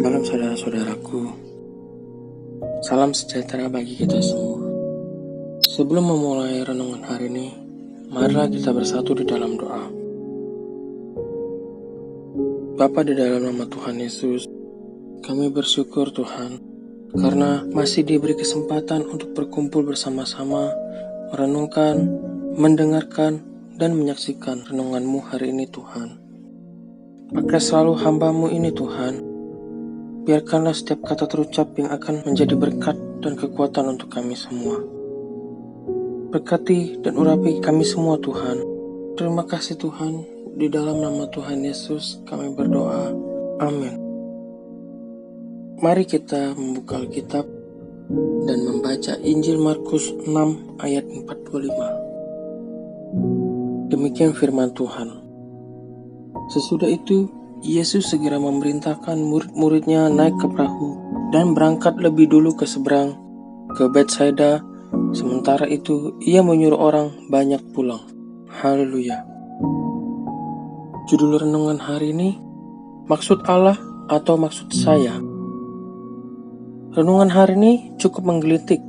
Malam saudara-saudaraku, salam sejahtera bagi kita semua. Sebelum memulai renungan hari ini, marilah kita bersatu di dalam doa. Bapa, di dalam nama Tuhan Yesus, kami bersyukur Tuhan, karena masih diberi kesempatan untuk berkumpul bersama-sama, merenungkan, mendengarkan, dan menyaksikan renungan-Mu hari ini Tuhan. Pakai selalu hamba-Mu ini Tuhan, biarkanlah setiap kata terucap yang akan menjadi berkat dan kekuatan untuk kami semua. Berkati dan urapi kami semua Tuhan. Terima kasih Tuhan, di dalam nama Tuhan Yesus kami berdoa. Amin. Mari kita membuka Alkitab dan membaca Injil Markus 6 ayat 45. Demikian firman Tuhan. Sesudah itu, Yesus segera memerintahkan murid-muridnya naik ke perahu dan berangkat lebih dulu ke seberang, ke Betsaida. Sementara itu, ia menyuruh orang banyak pulang. Haleluya. Judul renungan hari ini, maksud Allah atau maksud saya. Renungan hari ini cukup menggelitik.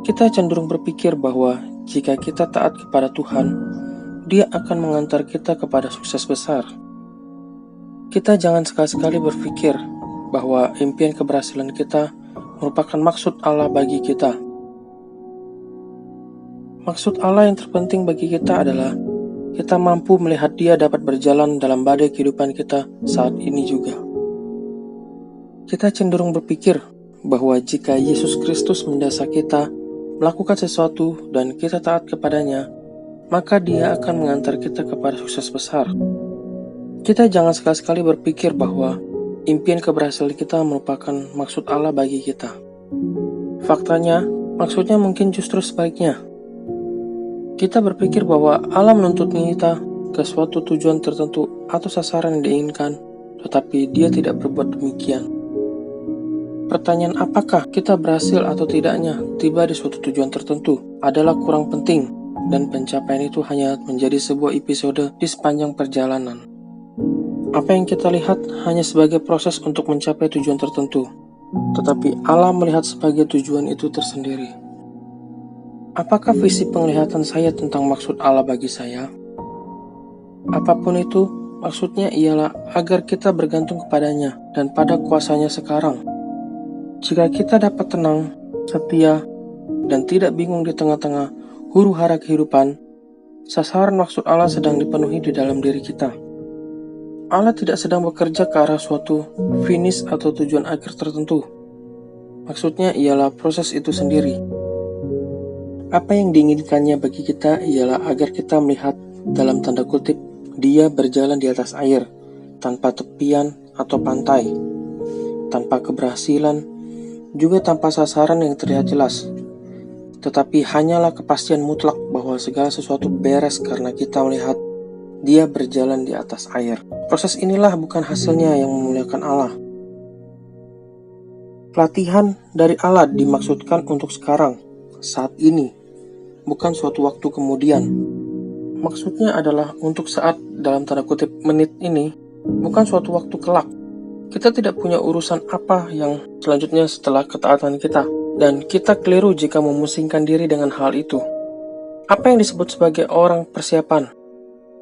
Kita cenderung berpikir bahwa jika kita taat kepada Tuhan, Dia akan mengantar kita kepada sukses besar. Kita jangan sekali-sekali berpikir bahwa impian keberhasilan kita merupakan maksud Allah bagi kita. Maksud Allah yang terpenting bagi kita adalah kita mampu melihat Dia dapat berjalan dalam badai kehidupan kita saat ini juga. Kita cenderung berpikir bahwa jika Yesus Kristus mendasar kita melakukan sesuatu dan kita taat kepadanya, maka Dia akan mengantar kita kepada sukses besar. Kita jangan sekali-sekali berpikir bahwa impian keberhasilan kita merupakan maksud Allah bagi kita. Faktanya, maksudnya mungkin justru sebaliknya. Kita berpikir bahwa Allah menuntut kita ke suatu tujuan tertentu atau sasaran yang diinginkan, tetapi Dia tidak berbuat demikian. Pertanyaan apakah kita berhasil atau tidaknya tiba di suatu tujuan tertentu adalah kurang penting, dan pencapaian itu hanya menjadi sebuah episode di sepanjang perjalanan. Apa yang kita lihat hanya sebagai proses untuk mencapai tujuan tertentu, tetapi Allah melihat sebagai tujuan itu tersendiri. Apakah visi penglihatan saya tentang maksud Allah bagi saya? Apapun itu, maksudnya ialah agar kita bergantung kepadanya dan pada kuasanya sekarang. Jika kita dapat tenang, setia, dan tidak bingung di tengah-tengah huru-hara kehidupan, sasaran maksud Allah sedang dipenuhi di dalam diri kita. Allah tidak sedang bekerja ke arah suatu finish atau tujuan akhir tertentu. Maksudnya ialah proses itu sendiri. Apa yang diinginkannya bagi kita ialah agar kita melihat dalam tanda kutip Dia berjalan di atas air, tanpa tepian atau pantai, tanpa keberhasilan, juga tanpa sasaran yang terlihat jelas. Tetapi hanyalah kepastian mutlak bahwa segala sesuatu beres karena kita melihat Dia berjalan di atas air. Proses inilah bukan hasilnya yang memuliakan Allah. Pelatihan dari Allah dimaksudkan untuk sekarang, saat ini, bukan suatu waktu kemudian. Maksudnya adalah untuk saat, dalam tanda kutip menit ini, bukan suatu waktu kelak. Kita tidak punya urusan apa yang selanjutnya setelah ketaatan kita, dan kita keliru jika memusingkan diri dengan hal itu. Apa yang disebut sebagai orang persiapan,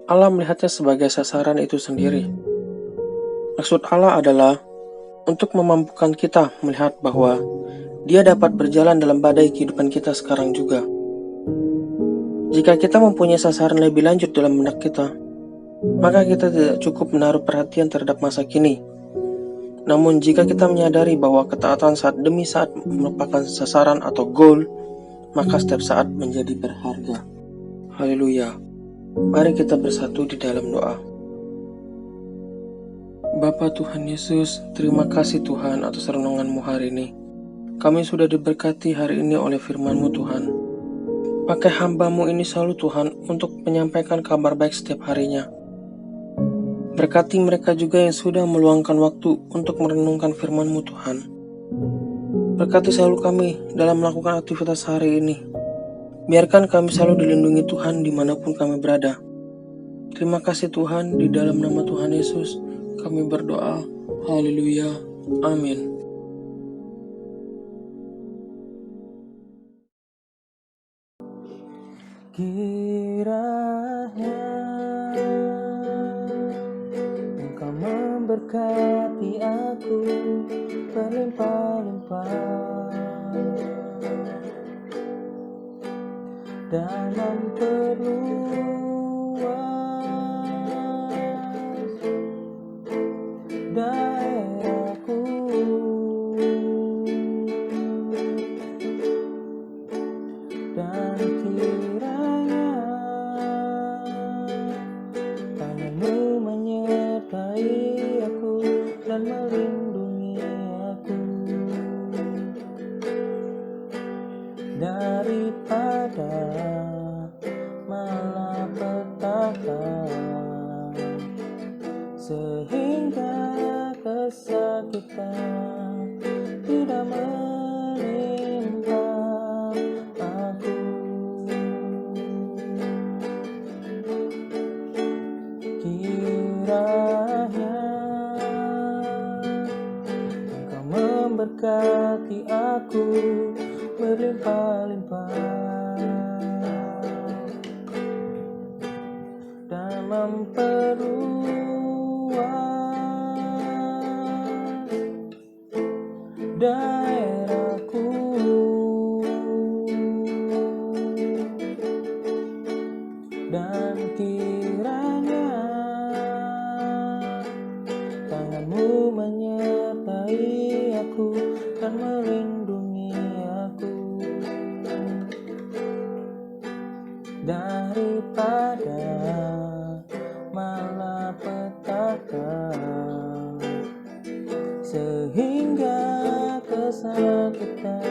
Allah melihatnya sebagai sasaran itu sendiri. Maksud Allah adalah untuk memampukan kita melihat bahwa Dia dapat berjalan dalam badai kehidupan kita sekarang juga. Jika kita mempunyai sasaran lebih lanjut dalam benak kita, maka kita tidak cukup menaruh perhatian terhadap masa kini. Namun jika kita menyadari bahwa ketaatan saat demi saat merupakan sasaran atau goal, maka setiap saat menjadi berharga. Haleluya. Mari kita bersatu di dalam doa. Bapa Tuhan Yesus, terima kasih Tuhan atas renungan-Mu hari ini. Kami sudah diberkati hari ini oleh firman-Mu Tuhan. Pakai hamba-Mu ini selalu Tuhan untuk menyampaikan kabar baik setiap harinya. Berkati mereka juga yang sudah meluangkan waktu untuk merenungkan firman-Mu Tuhan. Berkati selalu kami dalam melakukan aktivitas hari ini. Biarkan kami selalu dilindungi Tuhan dimanapun kami berada. Terima kasih Tuhan, di dalam nama Tuhan Yesus kami berdoa. Haleluya. Amin. Kiranya Engkau memberkati aku berlimpah-limpah dan memperluas daerahku, dan kiranya tangan-Mu menyertai aku dan melindungi aku daripada malapetaka, sehingga kesakitan tidak menimpa aku. Kiranya Engkau memberkati aku berlimpah-limpah dan memperluas daerahku, dan kiranya tangan-Mu menyertai aku dan melindungi aku daripada malapetaka, sehingga kesakitan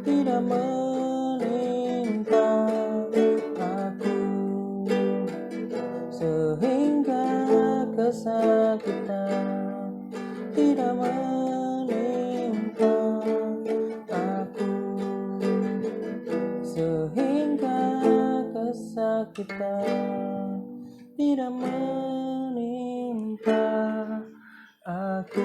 tidak menimpa aku, sehingga kesakitan tidak menimpa aku, sehingga kesakitan tidak menimpa aku.